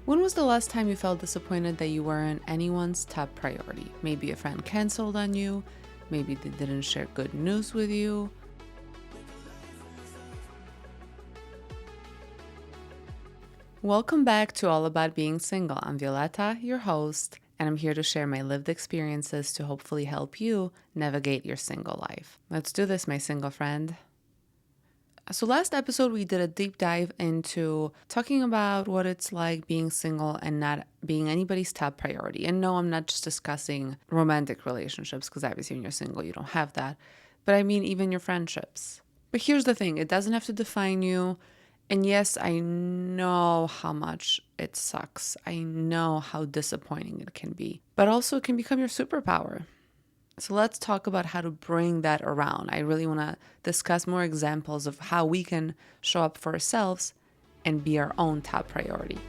When was the last time you felt disappointed that you weren't anyone's top priority? Maybe a friend canceled on you, maybe they didn't share good news with you. Welcome back to All About Being Single. I'm Violeta, your host, and I'm here to share my lived experiences to hopefully help you navigate your single life. Let's do this, my single friend. So, last episode, we did a deep dive into talking about what it's like being single and not being anybody's top priority. And no, I'm not just discussing romantic relationships, because obviously, when you're single, you don't have that. But I mean, even your friendships. But here's the thing, it doesn't have to define you. And yes, I know how much it sucks. I know how disappointing it can be. But also, it can become your superpower. So let's talk about how to bring that around. I really want to discuss more examples of how we can show up for ourselves and be our own top priority.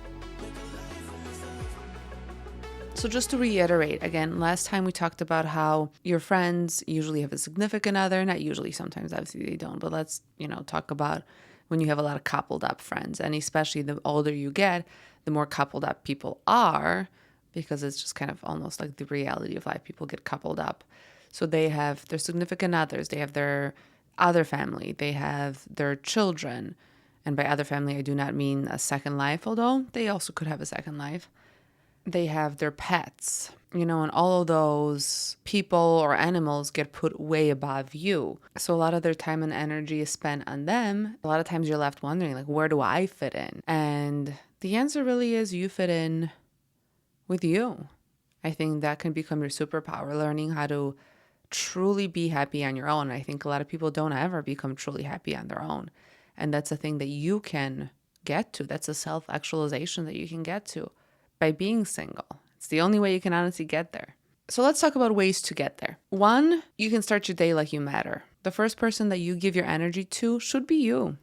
So just to reiterate, again, last time we talked about how your friends usually have a significant other, not usually, sometimes obviously they don't, but let's, talk about when you have a lot of coupled up friends. And especially the older you get, the more coupled up people are, because it's just kind of almost like the reality of life. People get coupled up. So they have their significant others, they have their other family, they have their children. And by other family, I do not mean a second life, although they also could have a second life. They have their pets, and all of those people or animals get put way above you. So a lot of their time and energy is spent on them. A lot of times you're left wondering, like, where do I fit in? And the answer really is you fit in with you. I think that can become your superpower, learning how to truly be happy on your own. I think a lot of people don't ever become truly happy on their own. And that's a thing that you can get to. That's a self-actualization that you can get to by being single. It's the only way you can honestly get there. So let's talk about ways to get there. One, you can start your day like you matter. The first person that you give your energy to should be you.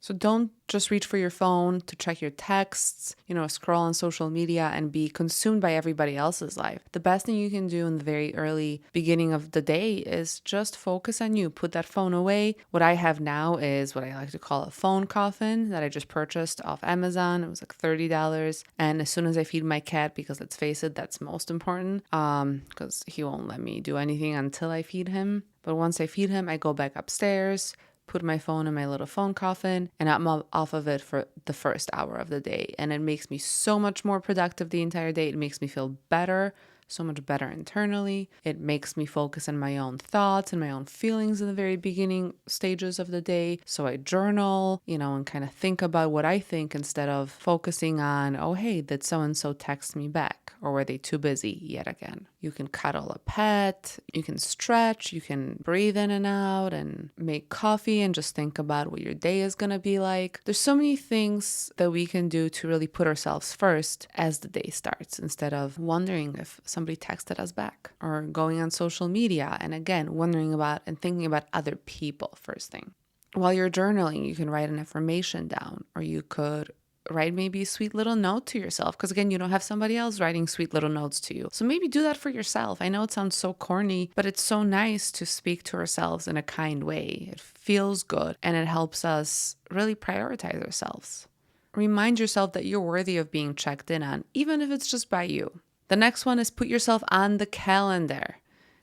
So don't just reach for your phone to check your texts, scroll on social media and be consumed by everybody else's life. The best thing you can do in the very early beginning of the day is just focus on you. Put that phone away. What I have now is what I like to call a phone coffin that I just purchased off Amazon. It was like $30. And as soon as I feed my cat, because let's face it, that's most important, because he won't let me do anything until I feed him. But once I feed him, I go back upstairs, put my phone in my little phone coffin, and I'm off of it for the first hour of the day. And it makes me so much more productive the entire day. It makes me feel better, so much better internally. It makes me focus on my own thoughts and my own feelings in the very beginning stages of the day. So I journal, and kind of think about what I think instead of focusing on, oh, hey, did so-and-so text me back? Or were they too busy yet again? You can cuddle a pet, you can stretch, you can breathe in and out and make coffee and just think about what your day is going to be like. There's so many things that we can do to really put ourselves first as the day starts, instead of wondering if somebody texted us back or going on social media and again wondering about and thinking about other people first thing. While you're journaling, you can write an affirmation down, or you could write maybe a sweet little note to yourself, because again, you don't have somebody else writing sweet little notes to you. So maybe do that for yourself. I know it sounds so corny, but it's so nice to speak to ourselves in a kind way. It feels good and it helps us really prioritize ourselves. Remind yourself that you're worthy of being checked in on, even if it's just by you. The next one is put yourself on the calendar.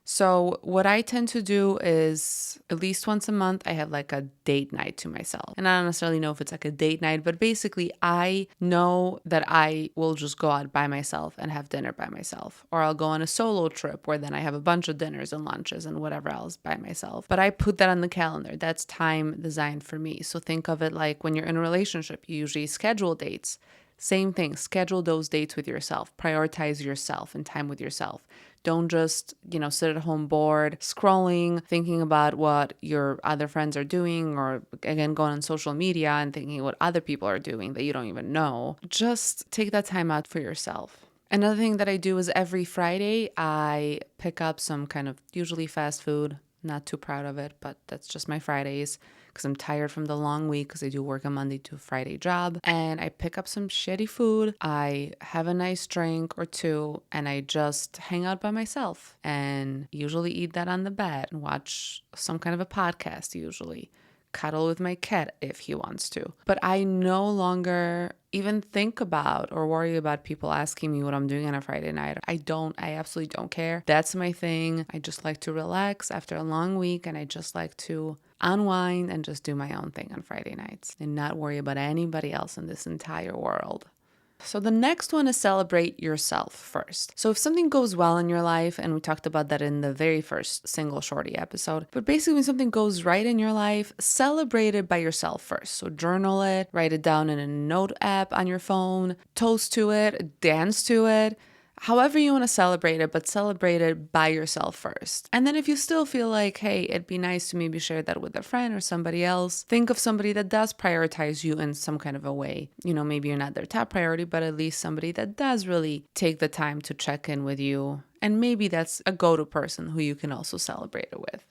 So what I tend to do is at least once a month, I have like a date night to myself. And I don't necessarily know if it's like a date night, but basically I know that I will just go out by myself and have dinner by myself. Or I'll go on a solo trip where then I have a bunch of dinners and lunches and whatever else by myself. But I put that on the calendar. That's time designed for me. So think of it like when you're in a relationship, you usually schedule dates. Same thing, schedule those dates with yourself. Prioritize yourself and time with yourself. Don't just, sit at home bored, scrolling, thinking about what your other friends are doing, or again, going on social media and thinking what other people are doing that you don't even know. Just take that time out for yourself. Another thing that I do is every Friday, I pick up some kind of usually fast food. Not too proud of it, but that's just my Fridays, because I'm tired from the long week, because I do work a Monday to Friday job. And I pick up some shitty food. I have a nice drink or two, and I just hang out by myself and usually eat that on the bed and watch some kind of a podcast usually. cuddle with my cat if he wants to. But I no longer even think about or worry about people asking me what I'm doing on a Friday night. I absolutely don't care. That's my thing. I just like to relax after a long week, and I just like to unwind and just do my own thing on Friday nights and not worry about anybody else in this entire world. So the next one is celebrate yourself first. So if something goes well in your life, and we talked about that in the very first single shorty episode, but basically when something goes right in your life, celebrate it by yourself first. So journal it, write it down in a note app on your phone, toast to it, dance to it. However you want to celebrate it, but celebrate it by yourself first. And then if you still feel like, hey, it'd be nice to maybe share that with a friend or somebody else, think of somebody that does prioritize you in some kind of a way. Maybe you're not their top priority, but at least somebody that does really take the time to check in with you. And maybe that's a go-to person who you can also celebrate it with.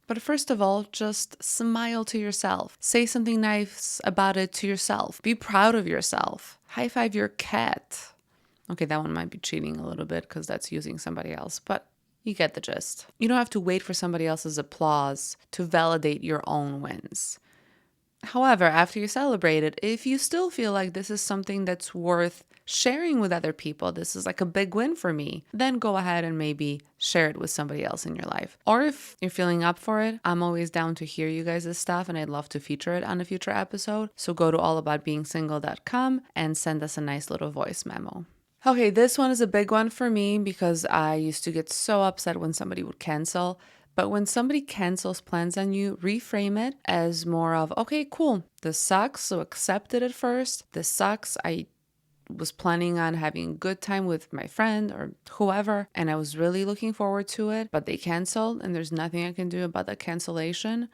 But first of all, just smile to yourself. Say something nice about it to yourself. Be proud of yourself. High five your cat. Okay, that one might be cheating a little bit because that's using somebody else, but you get the gist. You don't have to wait for somebody else's applause to validate your own wins. However, after you celebrate it, if you still feel like this is something that's worth sharing with other people, this is like a big win for me, then go ahead and maybe share it with somebody else in your life. Or if you're feeling up for it, I'm always down to hear you guys' stuff, and I'd love to feature it on a future episode. So go to allaboutbeingsingle.com and send us a nice little voice memo. Okay, this one is a big one for me because I used to get so upset when somebody would cancel. But when somebody cancels plans on you, reframe it as more of, okay, cool, this sucks, so accept it at first. This sucks. I was planning on having a good time with my friend or whoever, and I was really looking forward to it, but they canceled, and there's nothing I can do about the cancellation.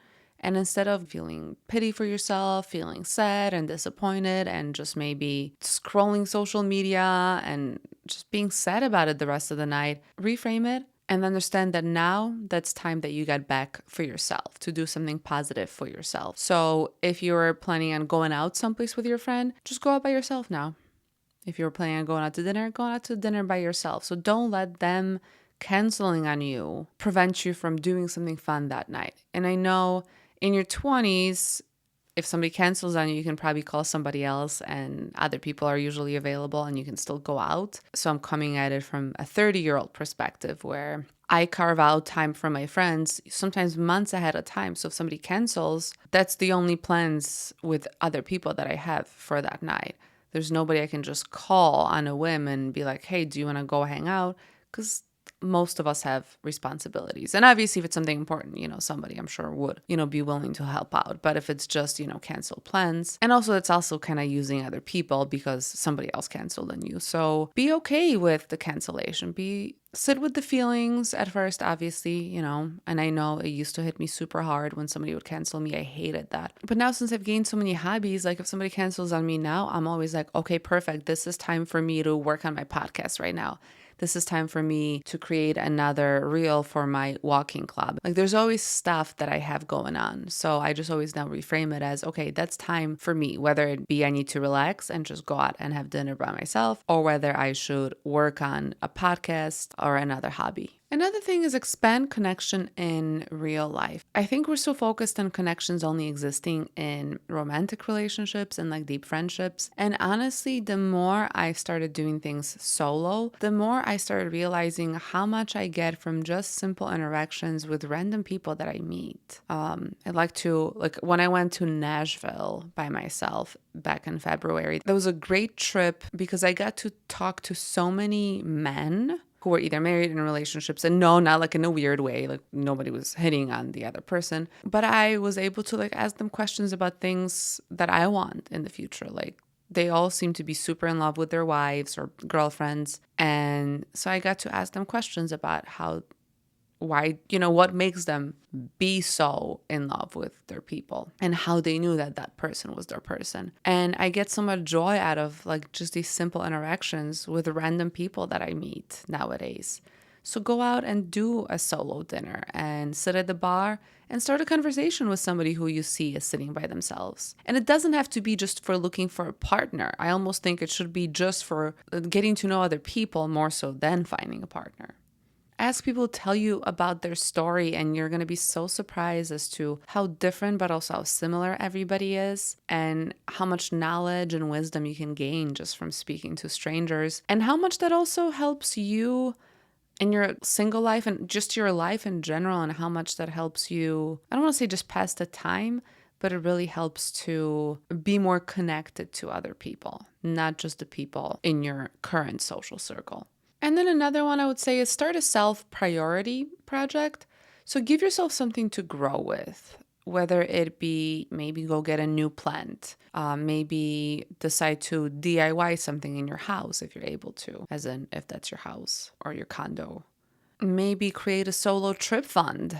And instead of feeling pity for yourself, feeling sad and disappointed, and just maybe scrolling social media and just being sad about it the rest of the night, reframe it and understand that now that's time that you got back for yourself to do something positive for yourself. So if you're planning on going out someplace with your friend, just go out by yourself now. If you're planning on going out to dinner, go out to dinner by yourself. So don't let them canceling on you prevent you from doing something fun that night. And I know in your 20s, if somebody cancels on you, you can probably call somebody else, and other people are usually available and you can still go out. So I'm coming at it from a 30-year-old perspective where I carve out time for my friends, sometimes months ahead of time. So if somebody cancels, that's the only plans with other people that I have for that night. There's nobody I can just call on a whim and be like, hey, do you want to go hang out? Because most of us have responsibilities. And obviously, if it's something important, somebody I'm sure would, be willing to help out. But if it's just, canceled plans, and also it's also kind of using other people because somebody else canceled on you. So be okay with the cancellation. Sit with the feelings at first, obviously, and I know it used to hit me super hard when somebody would cancel me. I hated that. But now since I've gained so many hobbies, like if somebody cancels on me now, I'm always like, okay, perfect. This is time for me to work on my podcast right now. This is time for me to create another reel for my walking club. Like there's always stuff that I have going on. So I just always now reframe it as, okay, that's time for me, whether it be I need to relax and just go out and have dinner by myself, or whether I should work on a podcast or another hobby. Another thing is expand connection in real life. I think we're so focused on connections only existing in romantic relationships and like deep friendships. And honestly, the more I started doing things solo, the more I started realizing how much I get from just simple interactions with random people that I meet. When I went to Nashville by myself back in February, that was a great trip because I got to talk to so many men who were either married in relationships, and no, not like in a weird way, like nobody was hitting on the other person, but I was able to like ask them questions about things that I want in the future. Like they all seem to be super in love with their wives or girlfriends, and so I got to ask them questions about why, what makes them be so in love with their people and how they knew that that person was their person. And I get so much joy out of like just these simple interactions with random people that I meet nowadays. So go out and do a solo dinner and sit at the bar and start a conversation with somebody who you see is sitting by themselves. And it doesn't have to be just for looking for a partner. I almost think it should be just for getting to know other people more so than finding a partner. ask people to tell you about their story, and you're going to be so surprised as to how different but also how similar everybody is, and how much knowledge and wisdom you can gain just from speaking to strangers, and how much that also helps you in your single life and just your life in general, and how much that helps you, I don't want to say just pass the time, but it really helps to be more connected to other people, not just the people in your current social circle. And then another one I would say is start a self-priority project. So give yourself something to grow with, whether it be maybe go get a new plant, maybe decide to DIY something in your house if you're able to, as in if that's your house or your condo. Maybe create a solo trip fund.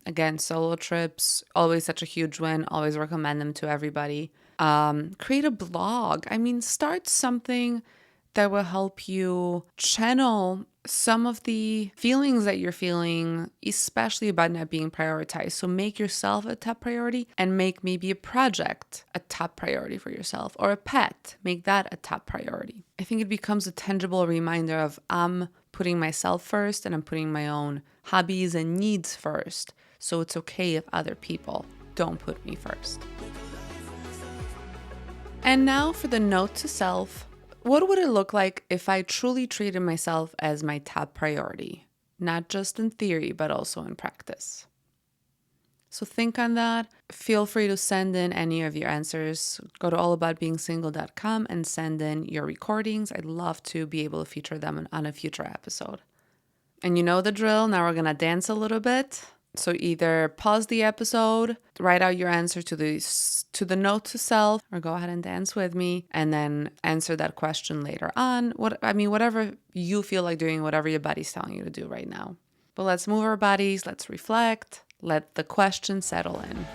Again, solo trips, always such a huge win. Always recommend them to everybody. Create a blog. I mean, start something that will help you channel some of the feelings that you're feeling, especially about not being prioritized. So make yourself a top priority, and make maybe a project a top priority for yourself, or a pet, make that a top priority. I think it becomes a tangible reminder of I'm putting myself first, and I'm putting my own hobbies and needs first. So it's okay if other people don't put me first. And now for the note to self. What would it look like if I truly treated myself as my top priority? Not just in theory, but also in practice. So think on that. Feel free to send in any of your answers. Go to allaboutbeingsingle.com and send in your recordings. I'd love to be able to feature them on a future episode. And you know the drill. Now we're going to dance a little bit. So either pause the episode, write out your answer to the note to self, or go ahead and dance with me, and then answer that question later on. Whatever you feel like doing, whatever your body's telling you to do right now. But let's move our bodies, let's reflect, let the question settle in.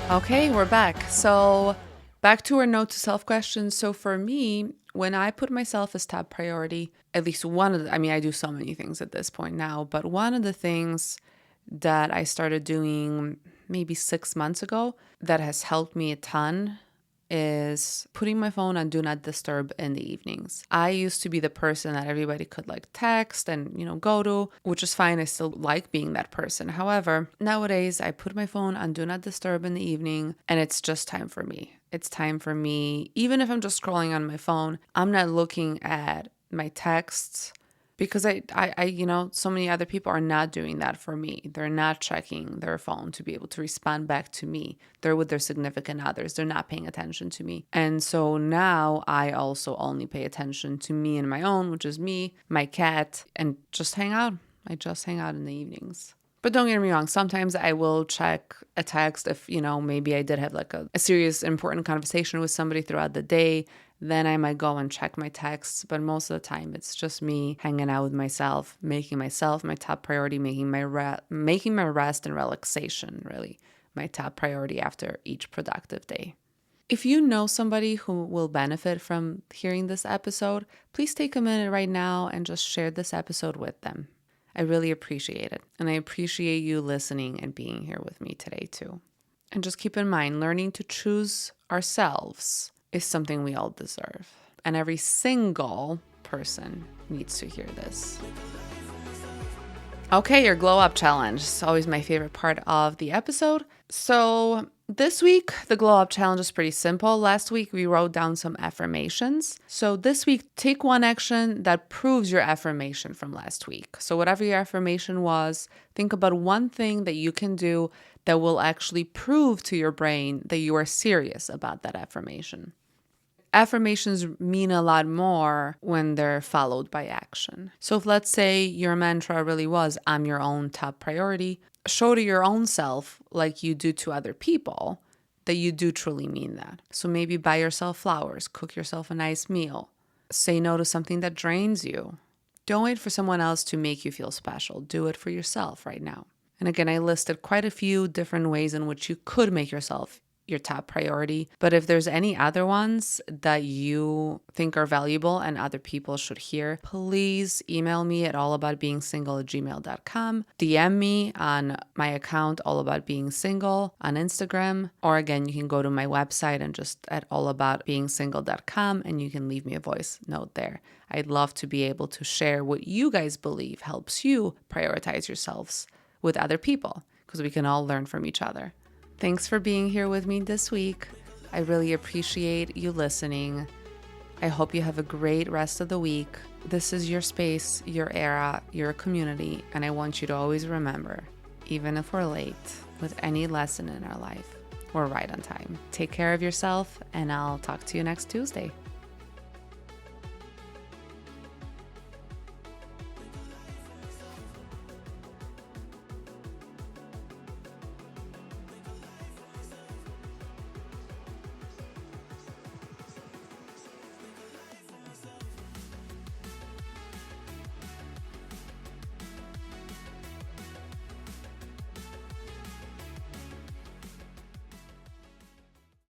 Okay, we're back. So back to our note to self question. So for me, when I put myself as top priority, at least I do so many things at this point now, but one of the things that I started doing maybe 6 months ago that has helped me a ton is putting my phone on do not disturb in the evenings. I used to be the person that everybody could text and, go to, which is fine. I still like being that person. However, nowadays I put my phone on do not disturb in the evening, and it's just time for me. It's time for me. Even if I'm just scrolling on my phone, I'm not looking at my texts, because I so many other people are not doing that for me. They're not checking their phone to be able to respond back to me. They're with their significant others. They're not paying attention to me. And so now I also only pay attention to me and my own, which is me, my cat, and just hang out. I just hang out in the evenings. But don't get me wrong, sometimes I will check a text if, maybe I did have a serious, important conversation with somebody throughout the day. Then I might go and check my texts. But most of the time, it's just me hanging out with myself, making myself my top priority, making my rest and relaxation really my top priority after each productive day. If you know somebody who will benefit from hearing this episode, please take a minute right now and just share this episode with them. I really appreciate it. And I appreciate you listening and being here with me today too. And just keep in mind, learning to choose ourselves is something we all deserve. And every single person needs to hear this. Okay, your glow up challenge. It's always my favorite part of the episode. So This week, the glow up challenge is pretty simple. Last week, we wrote down some affirmations. So this week, take one action that proves your affirmation from last week. So whatever your affirmation was, think about one thing that you can do that will actually prove to your brain that you are serious about that affirmation. Affirmations mean a lot more when they're followed by action. So if, let's say, your mantra really was, I'm your own top priority, show to your own self, like you do to other people, that you do truly mean that. So maybe buy yourself flowers, cook yourself a nice meal, say no to something that drains you. Don't wait for someone else to make you feel special. Do it for yourself right now. And again, I listed quite a few different ways in which you could make yourself your top priority. But if there's any other ones that you think are valuable and other people should hear, please email me at allaboutbeingsingle@gmail.com. DM me on my account, allaboutbeingsingle, on Instagram. Or again, you can go to my website and just at allaboutbeingsingle.com and you can leave me a voice note there. I'd love to be able to share what you guys believe helps you prioritize yourselves with other people, because we can all learn from each other. Thanks for being here with me this week. I really appreciate you listening. I hope you have a great rest of the week. This is your space, your era, your community, and I want you to always remember, even if we're late with any lesson in our life, we're right on time. Take care of yourself, and I'll talk to you next Tuesday.